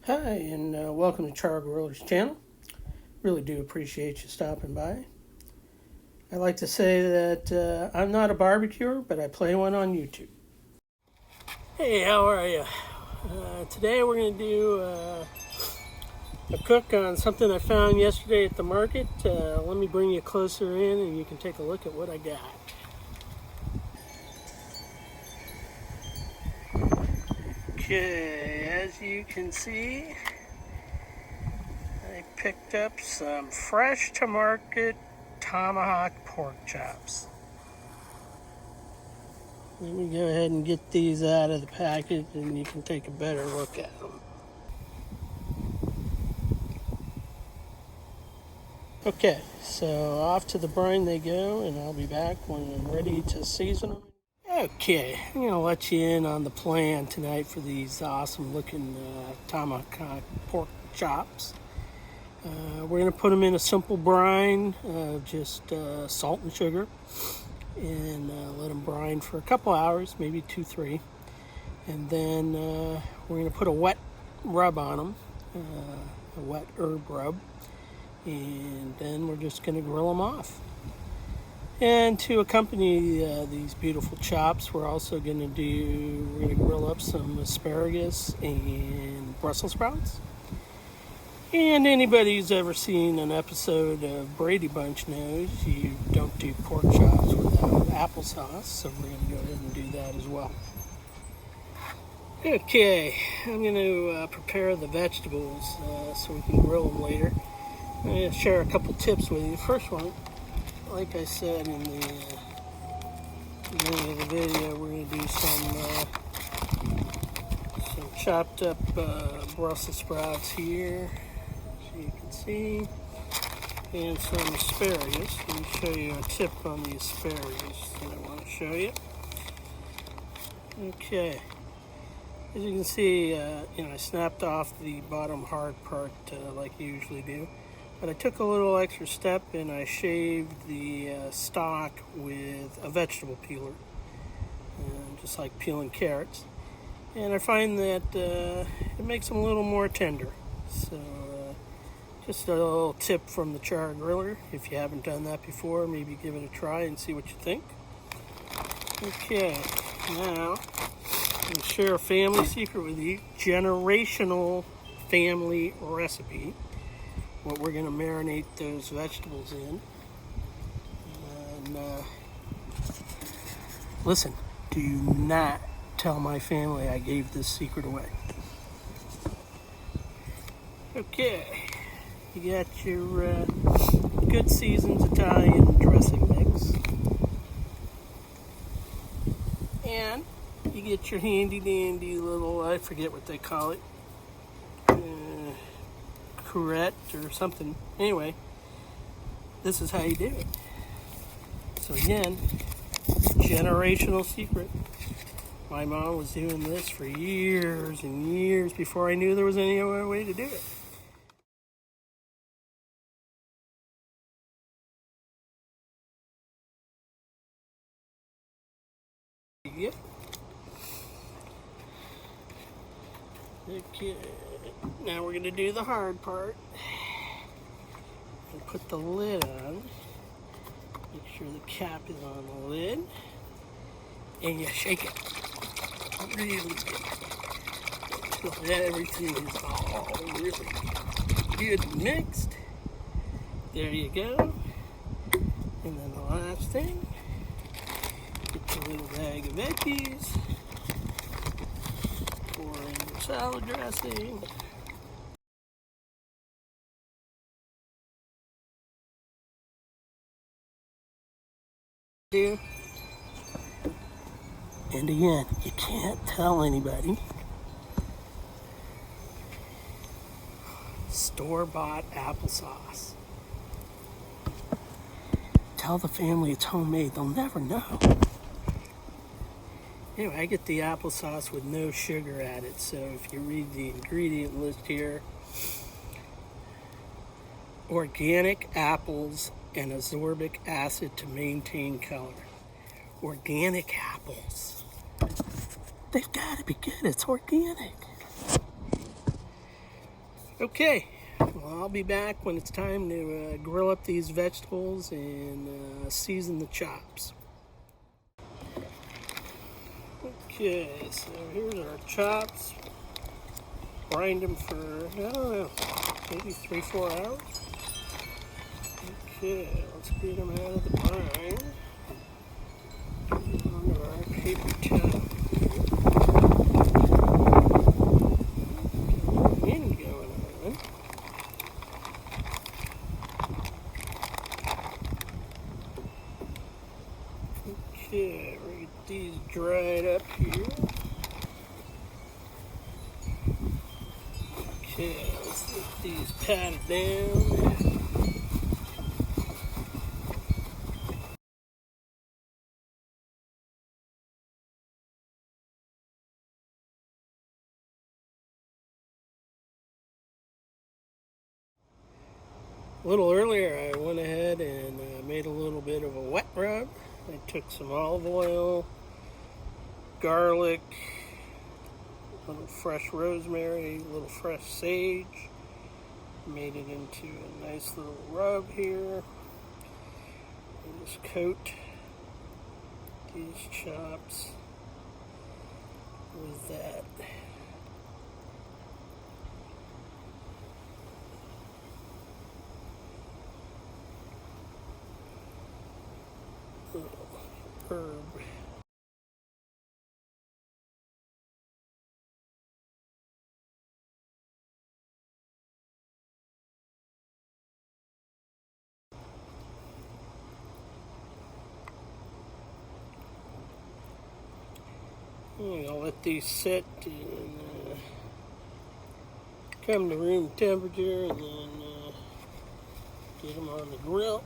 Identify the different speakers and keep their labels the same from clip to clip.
Speaker 1: Hi, and welcome to Char Griller's channel. Really do appreciate you stopping by. I like to say that I'm not a barbecuer, but I play one on YouTube. Hey, how are you? Today we're going to do a cook on something I found yesterday at the market. Let me bring you closer in and you can take a look at what I got. Okay, as you can see, I picked up some fresh to market Tomahawk pork chops. Let me go ahead and get these out of the package and you can take a better look at them. Okay, so off to the brine they go, and I'll be back when I'm ready to season them. Okay, I'm going to let you in on the plan tonight for these awesome looking Tomahawk pork chops. We're going to put them in a simple brine, just salt and sugar, and let them brine for a couple hours, maybe 2-3. And then we're going to put a wet rub on them, a wet herb rub, and then we're just going to grill them off. And to accompany these beautiful chops, we're also going to grill up some asparagus and Brussels sprouts. And anybody who's ever seen an episode of Brady Bunch knows you don't do pork chops without applesauce, so we're going to go ahead and do that as well. Okay, I'm going to prepare the vegetables so we can grill them later. I'm going to share a couple tips with you. First one, like I said in the beginning of the video, we're going to do some chopped up Brussels sprouts here, so you can see, and some asparagus. Let me show you a tip on the asparagus that I want to show you. Okay. As you can see, I snapped off the bottom hard part like you usually do. But I took a little extra step and I shaved the stalk with a vegetable peeler, just like peeling carrots. And I find that it makes them a little more tender. So just a little tip from the Char Griller. If you haven't done that before, maybe give it a try and see what you think. Okay, now I'm going to share a family secret with you. Generational family recipe. What we're going to marinate those vegetables in. And listen, do not tell my family I gave this secret away. Okay, you got your good seasons Italian dressing mix. And you get your handy dandy little, I forget what they call it, curette or something. Anyway, this is how you do it. So again, generational secret. My mom was doing this for years and years before I knew there was any other way to do it. Yep. Okay, now we're going to do the hard part. And put the lid on. Make sure the cap is on the lid. And you shake it really good until everything is all really good mixed. There you go. And then the last thing, get your little bag of veggies. Pour in your salad dressing. And again, you can't tell anybody. Store-bought applesauce. Tell the family it's homemade, they'll never know. Anyway, I get the applesauce with no sugar added, so if you read the ingredient list here, organic apples and ascorbic acid to maintain color. Organic apples. They've got to be good. It's organic. Okay, well, I'll be back when it's time to grill up these vegetables and season the chops. Okay, so here's our chops. Brined them for, I don't know, maybe 3-4 hours. Okay, let's get them out of the brine. Get onto our paper towel. Wind going on. Okay, we'll get these dried up here. Okay, let's get these patted down. A little earlier I went ahead and made a little bit of a wet rub. I took some olive oil, garlic, a little fresh rosemary, a little fresh sage. Made it into a nice little rub here. And just coat these chops with that. Herb. I'll let these sit and come to room temperature, and then get them on the grill.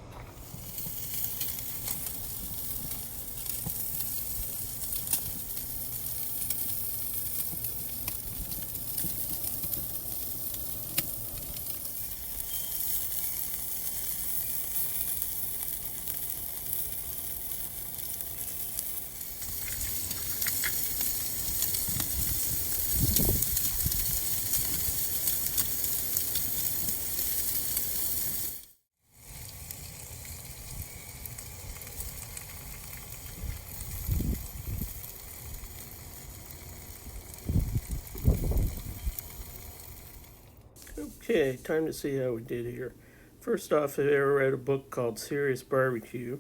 Speaker 1: Okay, time to see how we did here. First off, I ever read a book called Serious Barbecue.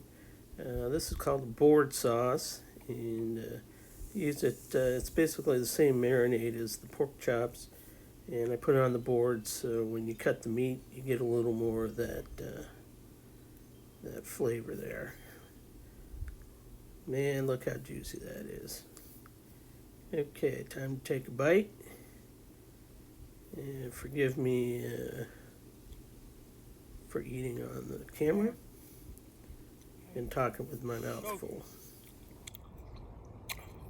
Speaker 1: This is called the board sauce, and use it. It's basically the same marinade as the pork chops, and I put it on the board so when you cut the meat, you get a little more of that that flavor there. Man, look how juicy that is. Okay, time to take a bite. And forgive me for eating on the camera and talking with my mouth full.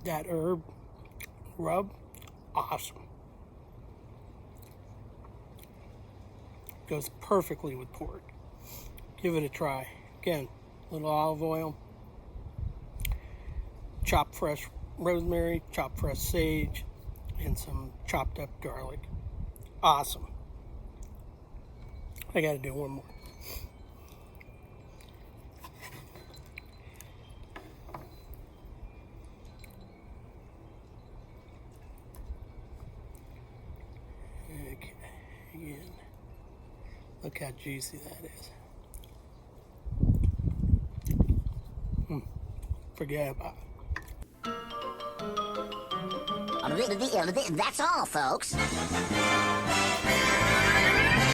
Speaker 1: That herb rub, awesome. Goes perfectly with pork. Give it a try. Again, a little olive oil, chopped fresh rosemary, chopped fresh sage, and some chopped up garlic. Awesome. I gotta do one more. Okay, again. Look how juicy that is. Forget about it.
Speaker 2: That's all, folks.